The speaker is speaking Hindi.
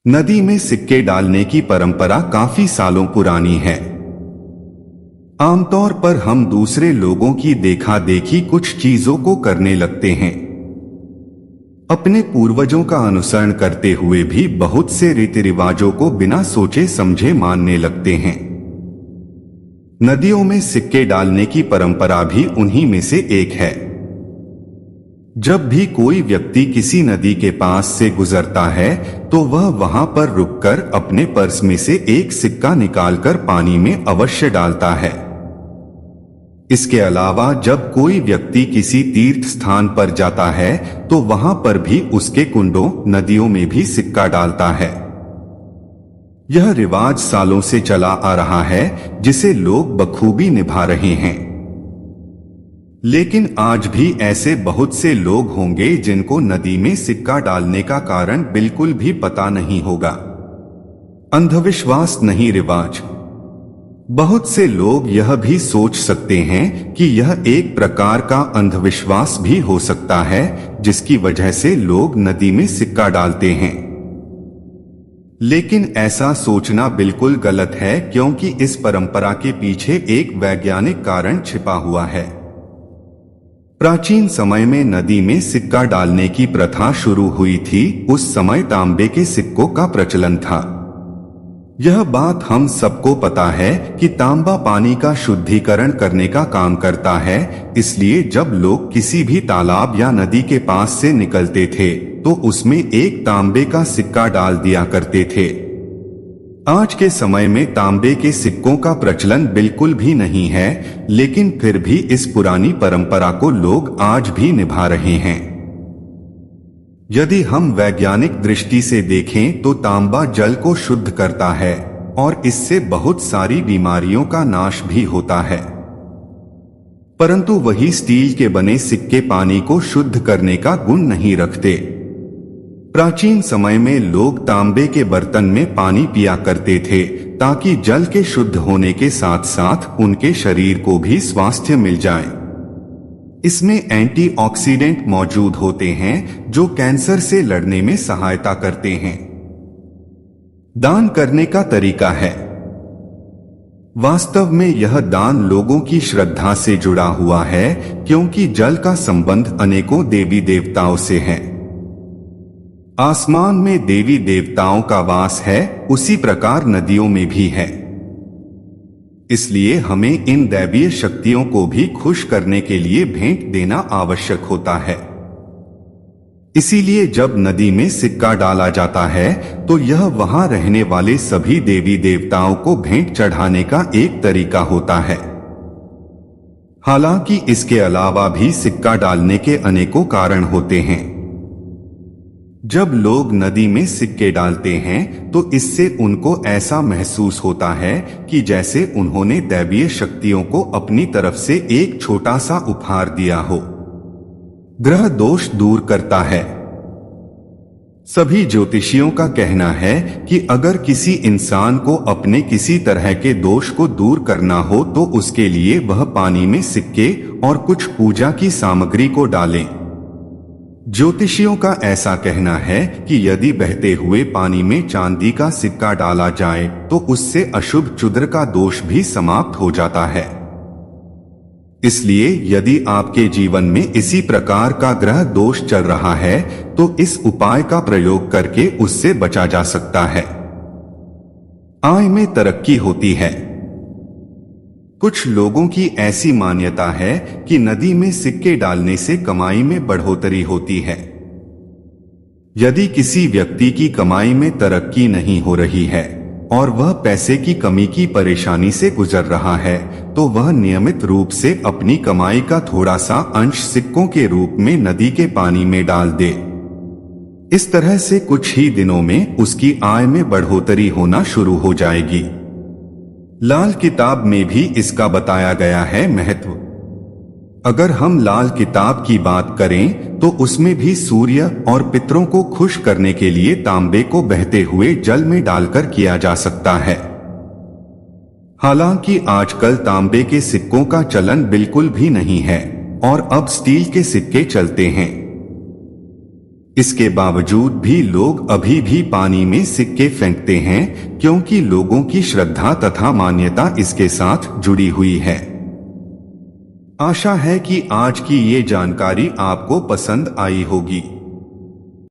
नदी में सिक्के डालने की परंपरा काफी सालों पुरानी है। आमतौर पर हम दूसरे लोगों की देखा देखी कुछ चीजों को करने लगते हैं। अपने पूर्वजों का अनुसरण करते हुए भी बहुत से रीति रिवाजों को बिना सोचे समझे मानने लगते हैं। नदियों में सिक्के डालने की परंपरा भी उन्हीं में से एक है। जब भी कोई व्यक्ति किसी नदी के पास से गुजरता है तो वह वहां पर रुककर अपने पर्स में से एक सिक्का निकालकर पानी में अवश्य डालता है। इसके अलावा जब कोई व्यक्ति किसी तीर्थ स्थान पर जाता है तो वहां पर भी उसके कुंडों नदियों में भी सिक्का डालता है। यह रिवाज सालों से चला आ रहा है जिसे लोग बखूबी निभा रहे हैं। लेकिन आज भी ऐसे बहुत से लोग होंगे जिनको नदी में सिक्का डालने का कारण बिल्कुल भी पता नहीं होगा। अंधविश्वास नहीं, रिवाज। बहुत से लोग यह भी सोच सकते हैं कि यह एक प्रकार का अंधविश्वास भी हो सकता है जिसकी वजह से लोग नदी में सिक्का डालते हैं। लेकिन ऐसा सोचना बिल्कुल गलत है, क्योंकि इस परंपरा के पीछे एक वैज्ञानिक कारण छिपा हुआ है। प्राचीन समय में नदी में सिक्का डालने की प्रथा शुरू हुई थी। उस समय तांबे के सिक्कों का प्रचलन था। यह बात हम सबको पता है कि तांबा पानी का शुद्धिकरण करने का काम करता है, इसलिए जब लोग किसी भी तालाब या नदी के पास से निकलते थे तो उसमें एक तांबे का सिक्का डाल दिया करते थे। आज के समय में तांबे के सिक्कों का प्रचलन बिल्कुल भी नहीं है, लेकिन फिर भी इस पुरानी परंपरा को लोग आज भी निभा रहे हैं। यदि हम वैज्ञानिक दृष्टि से देखें तो तांबा जल को शुद्ध करता है और इससे बहुत सारी बीमारियों का नाश भी होता है। परंतु वही स्टील के बने सिक्के पानी को शुद्ध करने का गुण नहीं रखते। प्राचीन समय में लोग तांबे के बर्तन में पानी पिया करते थे ताकि जल के शुद्ध होने के साथ साथ उनके शरीर को भी स्वास्थ्य मिल जाए। इसमें एंटीऑक्सीडेंट मौजूद होते हैं जो कैंसर से लड़ने में सहायता करते हैं। दान करने का तरीका है। वास्तव में यह दान लोगों की श्रद्धा से जुड़ा हुआ है, क्योंकि जल का संबंध अनेकों देवी देवताओं से है। आसमान में देवी देवताओं का वास है, उसी प्रकार नदियों में भी है। इसलिए हमें इन दैवीय शक्तियों को भी खुश करने के लिए भेंट देना आवश्यक होता है। इसीलिए जब नदी में सिक्का डाला जाता है तो यह वहां रहने वाले सभी देवी देवताओं को भेंट चढ़ाने का एक तरीका होता है। हालांकि इसके अलावा भी सिक्का डालने के अनेकों कारण होते हैं। जब लोग नदी में सिक्के डालते हैं तो इससे उनको ऐसा महसूस होता है कि जैसे उन्होंने दैवीय शक्तियों को अपनी तरफ से एक छोटा सा उपहार दिया हो। ग्रह दोष दूर करता है। सभी ज्योतिषियों का कहना है कि अगर किसी इंसान को अपने किसी तरह के दोष को दूर करना हो तो उसके लिए वह पानी में सिक्के और कुछ पूजा की सामग्री को डालें। ज्योतिषियों का ऐसा कहना है कि यदि बहते हुए पानी में चांदी का सिक्का डाला जाए तो उससे अशुभ क्षुद्र का दोष भी समाप्त हो जाता है। इसलिए यदि आपके जीवन में इसी प्रकार का ग्रह दोष चल रहा है तो इस उपाय का प्रयोग करके उससे बचा जा सकता है। आय में तरक्की होती है। कुछ लोगों की ऐसी मान्यता है कि नदी में सिक्के डालने से कमाई में बढ़ोतरी होती है। यदि किसी व्यक्ति की कमाई में तरक्की नहीं हो रही है और वह पैसे की कमी की परेशानी से गुजर रहा है तो वह नियमित रूप से अपनी कमाई का थोड़ा सा अंश सिक्कों के रूप में नदी के पानी में डाल दे। इस तरह से कुछ ही दिनों में उसकी आय में बढ़ोतरी होना शुरू हो जाएगी। लाल किताब में भी इसका बताया गया है महत्व। अगर हम लाल किताब की बात करें तो उसमें भी सूर्य और पितरों को खुश करने के लिए तांबे को बहते हुए जल में डालकर किया जा सकता है। हालांकि आजकल तांबे के सिक्कों का चलन बिल्कुल भी नहीं है और अब स्टील के सिक्के चलते हैं। इसके बावजूद भी लोग अभी भी पानी में सिक्के फेंकते हैं, क्योंकि लोगों की श्रद्धा तथा मान्यता इसके साथ जुड़ी हुई है। आशा है कि आज की ये जानकारी आपको पसंद आई होगी।